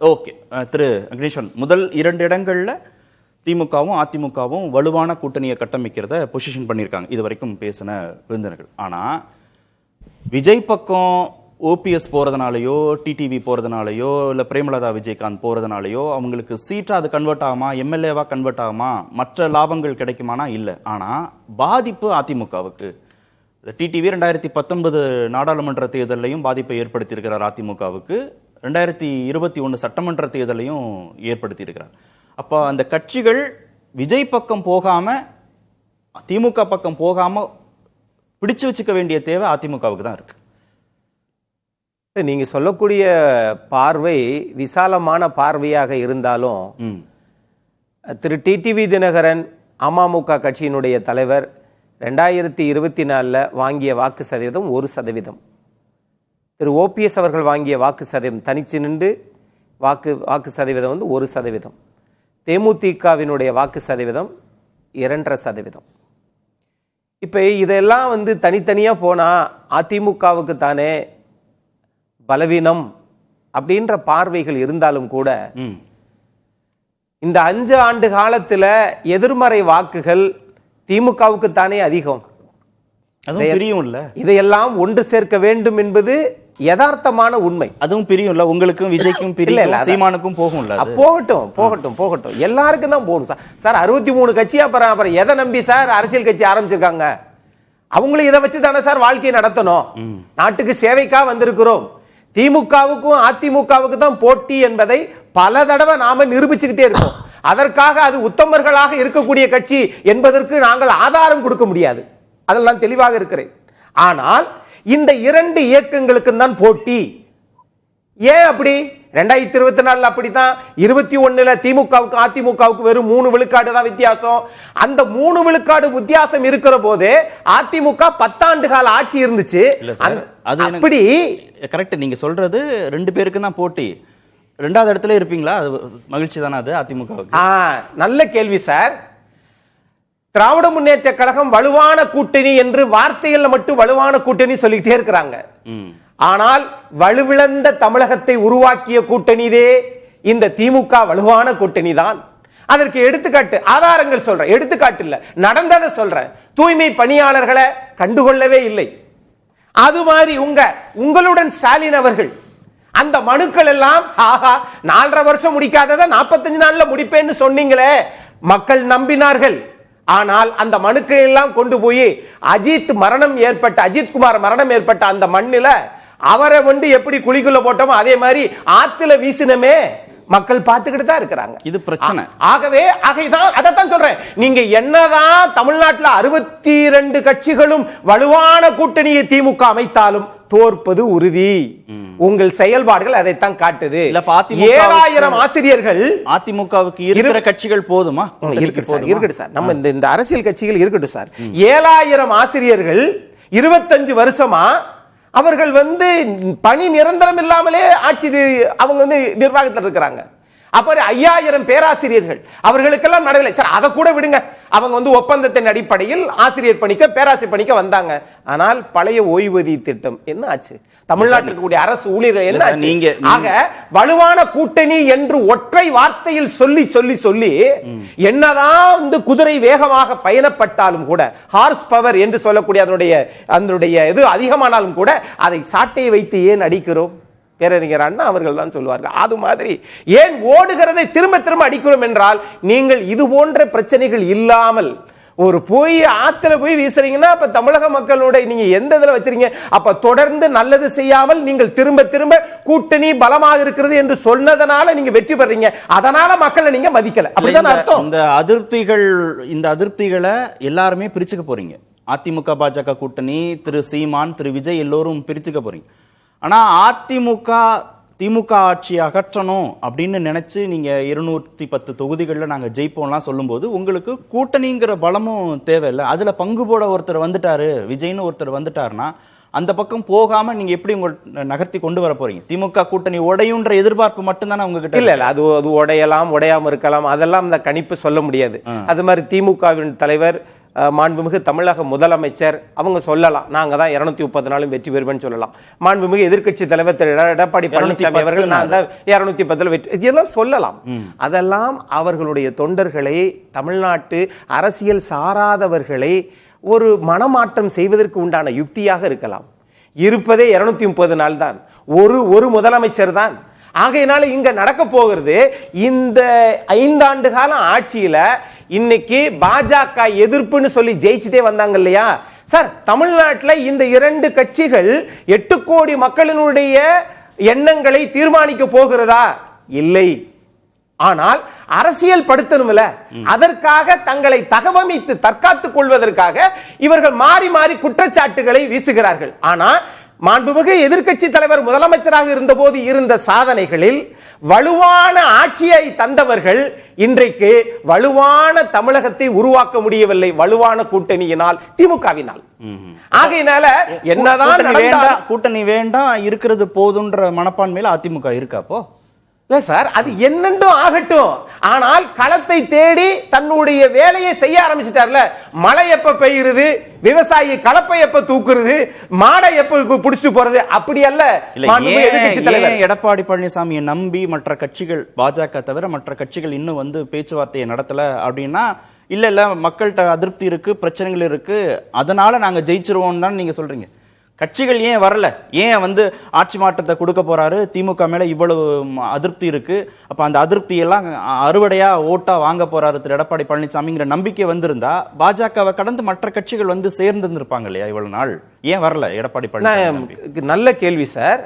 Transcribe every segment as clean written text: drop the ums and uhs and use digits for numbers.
Okay, திரு அக்னீஸ்வரன், முதல் 2 இடங்கள்ல திமுகவும் அதிமுகவும் வலுவான கூட்டணியை கட்டமைக்கிறத பொசிஷன் பண்ணியிருக்காங்க இது வரைக்கும் பேசின விருந்தினர்கள். ஆனா விஜய் பக்கம் ஓபிஎஸ் போறதுனாலயோ, டிடிவி போறதுனாலயோ, இல்ல பிரேமலதா விஜயகாந்த் போறதுனாலயோ அவங்களுக்கு சீட்டா அது கன்வெர்ட் ஆகுமா, எம்எல்ஏவா கன்வெர்ட் ஆகுமா, மற்ற லாபங்கள் கிடைக்குமானா இல்ல. ஆனா பாதிப்பு அதிமுகவுக்கு. டிடிவி 2019 நாடாளுமன்ற தேர்தலையும் பாதிப்பை ஏற்படுத்தியிருக்கிறார் அதிமுகவுக்கு, 2021 சட்டமன்ற தேர்தலையும் ஏற்படுத்தியிருக்கிறார். அப்ப அந்த கட்சிகள் விஜய் பக்கம் போகாம திமுக பக்கம் போகாம பிடிச்சு வச்சுக்க வேண்டிய தேவை அதிமுகவுக்கு தான் இருக்கு. நீங்க சொல்லக்கூடிய பார்வை விசாலமான பார்வையாக இருந்தாலும் திரு டிடிவி தினகரன் அமமுக கட்சியினுடைய தலைவர் 2024 வாங்கிய வாக்கு சதவீதம் 1%. திரு ஓபிஎஸ் அவர்கள் வாங்கிய வாக்கு சதவீதம் தனிச்சு நின்று வாக்கு சதவீதம் 1%. தேமுதிகவினுடைய வாக்கு சதவீதம் 2.5%. இப்போ இதெல்லாம் தனித்தனியா போனா அதிமுகவுக்கு தானே பலவீனம் அப்படின்ற பார்வைகள் இருந்தாலும் கூட இந்த 5 ஆண்டு காலத்துல எதிர்மறை வாக்குகள் திமுகவுக்கு தானே அதிகம். இதையெல்லாம் ஒன்று சேர்க்க வேண்டும் என்பது யதார்த்தமான உண்மை. அதுவும் பிரியும் இல்ல, உங்களுக்கும் விஜய்க்கும் பிரியும், சீமானுக்கும் போகும் இல்ல. போகட்டும் எல்லாருக்கும் தான் போகணும் சார். 63 கட்சியா அப்புறம் எதை நம்பி சார் அரசியல் கட்சி ஆரம்பிச்சிருக்காங்க? அவங்களும் இதை வச்சு தானே சார் வாழ்க்கையை நடத்தணும். நாட்டுக்கு சேவைக்கா வந்திருக்கிறோம். திமுகவுக்கும் அதிமுகவுக்கு தான் போட்டி என்பதை பல தடவை நாம நிரூபிச்சுக்கிட்டே இருக்கோம். அதற்காக அது உத்தமர்களாக இருக்கக்கூடிய கட்சி என்பதற்கு நாங்கள் ஆதாரம் கொடுக்க முடியாது. அதில் நான் தெளிவாக இருக்கிறேன். ஆனால் இந்த 2 இயக்கங்களுக்கு தான் போட்டி. ஏன் அப்படி? 2024 அப்படித்தான். 21 திமுகவுக்கு அதிமுகவுக்கு வெறும் 3 விழுக்காடு தான் வித்தியாசம். அந்த 3 விழுக்காடு வித்தியாசம் இருக்கிற போதே அதிமுக 10 ஆண்டு கால ஆட்சி இருந்துச்சு. அப்படி கரெக்ட். நீங்க சொல்றது 2 பேருக்கு தான் போட்டி. 2வது இடத்துல இருப்பீங்களா? அது மகிழ்ச்சி தானே அது அதிமுகவுக்கு? நல்ல கேள்வி சார். திராவிட முன்னேற்ற கழகம் வலுவான கூட்டணி என்று வார்த்தைகள்ல மட்டும் வலுவான கூட்டணி சொல்லிட்டே இருக்கிறாங்க. ஆனால் வலுவிழந்த தமிழகத்தை உருவாக்கிய கூட்டணிதே இந்த திமுக வலுவான கூட்டணி தான். அதற்கு எடுத்துக்காட்டு ஆதாரங்கள் சொல்றேன். எடுத்துக்காட்டு இல்ல, நடந்ததை சொல்றேன். தூய்மை பணியாளர்களை கண்டுகொள்ளவே இல்லை. அது மாதிரி உங்களுடன் ஸ்டாலின் அவர்கள் அந்த மனுக்கள் எல்லாம் 4.5 வருஷம் முடிக்காததை 45 நாள்ல முடிப்பேன்னு சொன்னீங்களே, மக்கள் நம்பினார்கள். ஆனால் அந்த மனுக்கள் எல்லாம் கொண்டு போய் அஜித் குமார் மரணம் ஏற்பட்ட அந்த மண்ணில அவரை எப்படி குழிக்குள்ள போட்டோமோ அதே மாதிரி ஆத்துல வீசினமே மக்கள் பார்த்துக்கிட்டு தான் இருக்கிறாங்க. இது பிரச்சனை. அதைத்தான் சொல்றேன். நீங்க என்னதான் தமிழ்நாட்டில் 62 கட்சிகளும் வலுவான கூட்டணியை திமுக அமைத்தாலும் தோற்பது உறுதி. உங்கள் செயல்பாடுகள் அதைத்தான் காட்டுது. 7000 ஆசிரியர்கள் அதிமுகவுக்கு இருக்கிற கட்சிகள் போதுமா? இருக்கட்டும் சார். நம்ம இந்த அரசியல் கட்சிகள் இருக்கட்டும் சார். 7000 ஆசிரியர்கள் 25 வருஷமா அவர்கள் பணி நிரந்தரம் இல்லாமலே ஆட்சி அவங்க நிர்வாகத்தில் இருக்கிறாங்க. அப்படி 5000 பேராசிரியர்கள் அவர்களுக்கெல்லாம் நடுவில் சார். அதை கூட விடுங்க. அவங்க ஒப்பந்தத்தின் அடிப்படையில் ஆசிரியர் பணிக்க பேராசிரியர் பணிக்க வந்தாங்க. ஆனால் பழைய ஓய்வூதிய திட்டம் என்ன ஆச்சு? தமிழ்நாட்டில் கூடிய அரசு ஊழியர்கள் என்ன ஆச்சு? ஆக வலுவான கூட்டணி என்று ஒற்றை வார்த்தையில் சொல்லி சொல்லி சொல்லி என்னதான் குதிரை வேகமாக பயணப்பட்டாலும் கூட, ஹார்ஸ் பவர் என்று சொல்லக்கூடிய அதனுடைய இது அதிகமானாலும் கூட அதை சாட்டையை வைத்து ஏன் அடிக்கிறோம்? பேரறிஞர் அண்ணா அவர்கள் தான் சொல்வார்கள். அது மாதிரி ஏன் ஓடுகிறதை திரும்ப திரும்ப அடிக்கிறோம் என்றால், நீங்கள் இது போன்ற பிரச்சனைகள் இல்லாமல் போய் ஆத்துல போய் வீசுறீங்கன்னா அப்ப தமிழக மக்களுடைய நீங்க எந்த இதுல வச்சிருக்கீங்க? அப்ப தொடர்ந்து நல்லது செய்யாமல் நீங்கள் திரும்ப திரும்ப கூட்டணி பலமாக இருக்கிறது என்று சொன்னதனால நீங்க வெற்றி பெறீங்க. அதனால மக்களை நீங்க மதிக்கல. அப்படிதான் அர்த்தம். இந்த அதிருப்திகளை எல்லாருமே பிரிச்சுக்க போறீங்க. அதிமுக பாஜக கூட்டணி, திரு சீமான், திரு விஜய் எல்லோரும் பிரிச்சுக்க போறீங்க. ஆனா திமுக ஆட்சி அகற்றணும் அப்படின்னு நினைச்சு நீங்க 210 தொகுதிகள்ல நாங்க ஜெயிப்போம்லாம் சொல்லும்போது உங்களுக்கு கூட்டணிங்கிற பலமும் தேவையில்லை. அதுல பங்கு போட ஒருத்தர் வந்துட்டாரு, விஜய்னு ஒருத்தர் வந்துட்டாருன்னா அந்த பக்கம் போகாம நீங்க எப்படி உங்க நகர்த்தி கொண்டு வர போறீங்க? திமுக கூட்டணி உடையுன்ற எதிர்பார்ப்பு மட்டும்தானே உங்ககிட்ட? இல்ல அது உடையலாம், உடையாம இருக்கலாம். அதெல்லாம் இந்த கணிப்பு சொல்ல முடியாது. அது மாதிரி திமுகவின் தலைவர் மாண்புமிகு தமிழக முதலமைச்சர் அவங்க சொல்லலாம், நாங்க தான் 230 நாளும் வெற்றி பெறுவேன்னு சொல்லலாம். மாண்புமிகு எதிர்க்கட்சி தலைவர் திரு எடப்பாடி பழனிசாமி அவர்கள் நான் தான் 210 வெற்றி, இதெல்லாம் சொல்லலாம். அதெல்லாம் அவர்களுடைய தொண்டர்களை, தமிழ்நாட்டு அரசியல் சாராதவர்களை ஒரு மனமாற்றம் செய்வதற்கு உண்டான யுக்தியாக இருக்கலாம். இருப்பதே 230 நாள் தான், ஒரு முதலமைச்சர் தான். ஆகையினால இங்க நடக்க போகிறது, இந்த 5 ஆண்டு காலம் ஆட்சியில இன்னைக்கு பாஜக எதிர்ப்புன்னு சொல்லி ஜெயிச்சுட்டே வந்தாங்க இல்லையா சார். தமிழ்நாட்டில் இந்த 2 கட்சிகள் 8 கோடி மக்களினுடைய எண்ணங்களை தீர்மானிக்க போகிறதா? இல்லை. ஆனால் அரசியல் படுத்தணும்ல, அதற்காக தங்களை தகவமைத்து தற்காத்துக் கொள்வதற்காக இவர்கள் மாறி மாறி குற்றச்சாட்டுகளை வீசுகிறார்கள். ஆனா மாண்புமிகு எதிர்க்கட்சி தலைவர் முதலமைச்சராக இருந்தபோது இருந்த சாதனைகளில் வலுவான ஆட்சியை தந்தவர்கள் இன்றைக்கு வலுவான தமிழகத்தை உருவாக்க முடியவில்லை, வலுவான கூட்டணியினால், திமுகவினால். ஆகையினால என்னதான் கூட்டணி வேண்டாம், இருக்கிறது போதுன்ற மனப்பான்மையில அதிமுக இருக்காப்போ இல்ல சார், அது என்னென்றும் ஆகட்டும். ஆனால் களத்தை தேடி தன்னுடைய வேலையை செய்ய ஆரம்பிச்சிட்டார்ல. மழை எப்ப பெய்யுறது, விவசாயி கலப்பை எப்ப தூக்குறது, மாடை எப்ப புடிச்சு போறது, அப்படி அல்ல. எடப்பாடி பழனிசாமியை நம்பி மற்ற கட்சிகள், பாஜக தவிர மற்ற கட்சிகள் இன்னும் வந்து பேச்சுவார்த்தையை நடத்தல அப்படின்னா, இல்ல மக்கள்கிட்ட அதிருப்தி இருக்கு, பிரச்சனைகள் இருக்கு, அதனால நாங்க ஜெயிச்சிருவோம் தான் நீங்க சொல்றீங்க. கட்சிகள் ஏன் வரல? ஏன் வந்து ஆட்சி மாற்றத்தை கொடுக்க போறாரு, திமுக மேல இவ்வளவு அதிருப்தி இருக்கு, அப்ப அந்த அதிருப்தி எல்லாம் அறுவடையா ஓட்டா வாங்க போறாரு திரு எடப்பாடி பழனிசாமிங்கிற நம்பிக்கை வந்திருந்தா பாஜகவை கடந்து மற்ற கட்சிகள் வந்து சேர்ந்து இருப்பாங்க இல்லையா இவ்வளவு நாள்? ஏன் வரல எடப்பாடி பழனிசாமி? நல்ல கேள்வி சார்.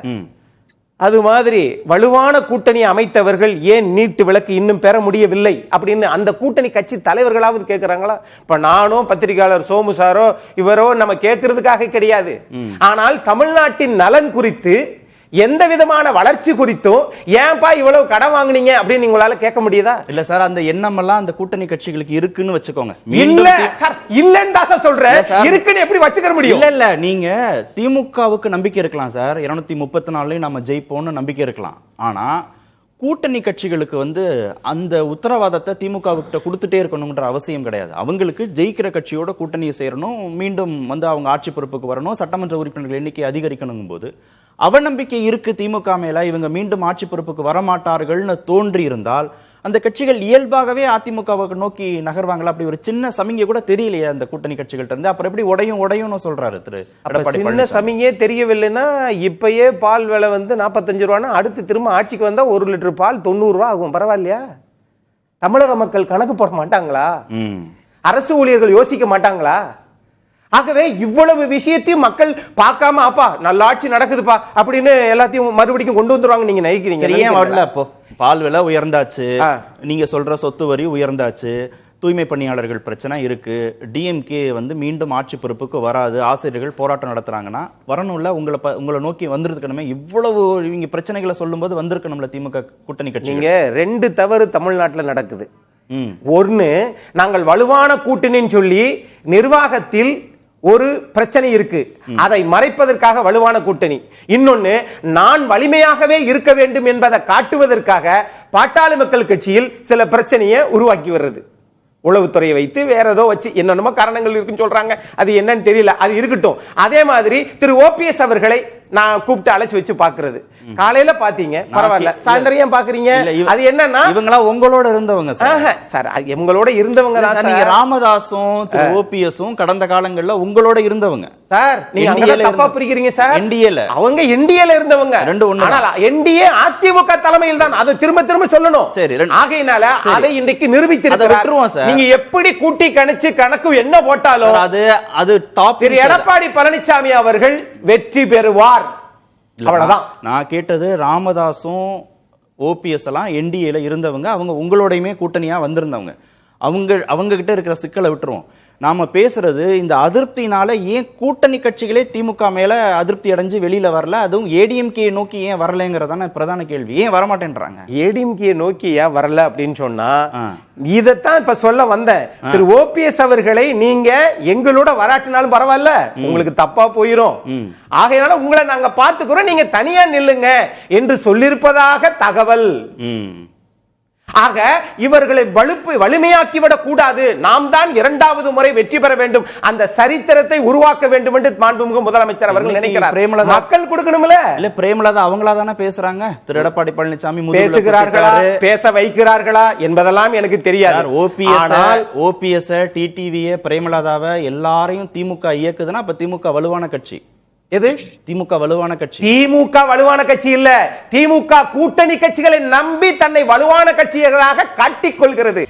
அது மாதிரி வலுவான கூட்டணி அமைத்தவர்கள் ஏன் நீட்டு விலக்கு இன்னும் பெற முடியவில்லை அப்படின்னு அந்த கூட்டணி கட்சி தலைவர்களாவது கேட்கிறாங்களா? இப்ப நானும் பத்திரிகையாளர் சோமு சாரோ இவரோ நம்ம கேட்கறதுக்காக கிடையாது. ஆனால் தமிழ்நாட்டின் நலன் குறித்து, எந்த விதமான வளர்ச்சி குறித்தும் ஏன்பா இவ்வளவு கடன் வாங்குனீங்க அப்படின்னு உங்களால கேட்க முடியுதா? இல்ல சார், அந்த எண்ணம் எல்லாம் அந்த கூட்டணி கட்சிகளுக்கு இருக்குன்னு வச்சுக்கோங்க. இல்ல சார், இல்லன்னு தான் சார் சொல்றேன். இருக்குன்னு எப்படி வச்சுக்க முடியும்? இல்ல நீங்க திமுகவுக்கு நம்பிக்கை இருக்கலாம் சார், 234 நம்ம ஜெயிப்போம்னு நம்பிக்கை இருக்கலாம். ஆனா கூட்டணி கட்சிகளுக்கு வந்து அந்த உத்தரவாதத்தை திமுக கிட்ட கொடுத்துட்டே இருக்கணும்ன்ற அவசியம் கிடையாது. அவங்களுக்கு ஜெயிக்கிற கட்சியோட கூட்டணியை சேரணும், மீண்டும் வந்து அவங்க ஆட்சி பொறுப்புக்கு வரணும், சட்டமன்ற உறுப்பினர்கள் எண்ணிக்கை அதிகரிக்கணும் போது அவநம்பிக்கை இருக்கு திமுக மேல, இவங்க மீண்டும் ஆட்சி பொறுப்புக்கு வரமாட்டார்கள்னு தோன்றி இருந்தால் அந்த கட்சிகள் இயல்பாகவே அதிமுகவை நோக்கி நகர்வாங்களா? அப்படி ஒரு சின்ன சமிங்கை கூட தெரியலையே அந்த கூட்டணி கட்சிகள்ட்ட இருந்து. அப்புறம் எப்படி உடையும் சொல்றாரு திரு எடப்பாடி? சின்ன சமிங்கே தெரியவில்லைன்னா இப்பயே பால் விலை வந்து 45 ரூபானா அடுத்து திரும்ப ஆட்சிக்கு வந்தா 1 லிட்டர் பால் 90 ரூபா ஆகும். பரவாயில்லையா? தமிழக மக்கள் கணக்கு போட மாட்டாங்களா? அரசு ஊழியர்கள் யோசிக்க மாட்டாங்களா? ஆகவே இவ்வளவு விஷயத்தையும் மக்கள் பார்க்காம, அப்பா நல்ல ஆட்சி நடக்குதுப்பா அப்படின்னு எல்லாத்தையும் மறுபடியும் கொண்டு வந்துருவாங்க நீங்க நினைக்கிறீங்க? ஏன் வரல? அப்போ பால் விலை உயர்ந்தாச்சு, நீங்க சொல்ற சொத்து வரி உயர்ந்தாச்சு, தூய்மை பணியாளர்கள் பிரச்சனை இருக்கு, டிஎம்கே வந்து மீண்டும் ஆட்சி பொறுப்புக்கு வராது, ஆசிரியர்கள் போராட்டம் நடத்துறாங்கன்னா வரணும்ல, உங்களை நோக்கி வந்திருக்கணுமே. இவ்வளவு இவங்க பிரச்சனைகளை சொல்லும் போது வந்திருக்கணும்ல திமுக கூட்டணி கட்சி. நீங்க 2 தவறு தமிழ்நாட்டில் நடக்குது. ஒன்னு, நாங்கள் வலுவான கூட்டணின்னு சொல்லி நிர்வாகத்தில் ஒரு பிரச்சனை இருக்கு, அதை மறைப்பதற்காக வலுவான கூட்டணி. இன்னொன்னு, நான் வலிமையாகவே இருக்க வேண்டும் என்பதை காட்டுவதற்காக பாட்டாளி மக்கள் கட்சியில் சில பிரச்சனையை உருவாக்கி வர்றது. உளவுத்துறையை வைத்து வேற ஏதோ வச்சு என்னென்னமோ காரணங்கள் இருக்குன்னு சொல்றாங்க, அது என்னன்னு தெரியல, அது இருக்கட்டும். அதே மாதிரி திரு ஓபிஎஸ் அவர்களை நான் கூப்பிட்டு அழைச்சு வச்சு பாக்குறது. காலையில பாத்தீங்க, பரவாயில்ல, சாயந்தரம் ஏன் பாக்குறீங்க? அது என்னன்னா இவங்களா உங்களோட இருந்தவங்க சார், உங்களோட இருந்தவங்க தான். நீங்க ராமதாசும் திரு ஓபிஎஸும் கடந்த காலங்கள்ல உங்களோட இருந்தவங்க சார். நீங்க தப்பா புரிக்கிறீங்க சார். என்டிஏல அவங்க என்டிஏல இருந்தவங்க. ஆனால் என்டிஏ அதிமுக தலைமையில் தான், அது திரும்ப திரும்ப சொல்லணும். சரி, ஆகையினால அதை இன்றைக்கு நிரூபித்திருக்கிறார். நீங்க எப்படி கூட்டி கணிச்சு கணக்கு என்ன போட்டாலும் அது டாப். திரு எடப்பாடி பழனிசாமி அவர்கள் வெற்றி பெறுவார், அவ்வளவுதான். நான் கேட்டது ராமதாசும் ஓபிஎஸ் எல்லாம் என்டிஏல இருந்தவங்க, அவங்க உங்களோடையுமே கூட்டணியா வந்திருந்தவங்க. அவங்க கிட்ட இருக்கிற சிக்கலை விட்டுருவோம். நாம பேசுறது இந்த அதிருப்தினால ஏன் கூட்டணி கட்சிகளே திமுக மேல அதிருப்தி அடைஞ்சு வெளியில வரல, அதுவும் ஏடிஎம்கே நோக்கி ஏன் வரலங்கிறதான பிரதான கேள்வி. ஏன் வரமாட்டேன்றாங்க? ஏடிஎம்கே நோக்கி ஏன் வரல அப்படின்னு சொன்னா, இதத்தான் இப்ப சொல்ல வந்தேன். திரு ஓபிஎஸ் அவர்களை நீங்க எங்களோட வராட்டினாலும் பரவாயில்ல, உங்களுக்கு தப்பா போயிரும், ஆகையினால உங்களை நாங்க பாத்துக்கிறோம், நீங்க தனியா நில்லுங்க என்று சொல்லியிருப்பதாக தகவல். ஆக இவர்களை வலிமையாக்கிவிடக் கூடாது, நாம் தான் இரண்டாவது முறை வெற்றி பெற வேண்டும், அந்த சரித்திரத்தை உருவாக்க வேண்டும் என்று மாண்புமிகு முதலமைச்சர் அவர்கள் நினைக்கிறார். மக்கள் கொடுக்கணும்ல. இல்ல பிரேமலதா அவங்களா தானே பேசுறாங்க. திரு எடப்பாடி பழனிசாமி பேசுகிறார்களா, பேச வைக்கிறார்களா என்பதெல்லாம் எனக்கு தெரியாது. ஓபிஎஸ் டிடிவி பிரேமலதாவை எல்லாரையும் திமுக இயக்குதுன்னா அப்ப திமுக வலுவான கட்சி. எது திமுக வலுவான கட்சி? திமுக வலுவான கட்சி இல்ல, திமுக கூட்டணி கட்சிகளை நம்பி தன்னை வலுவான கட்சிகளாக காட்டிக் கொள்கிறது.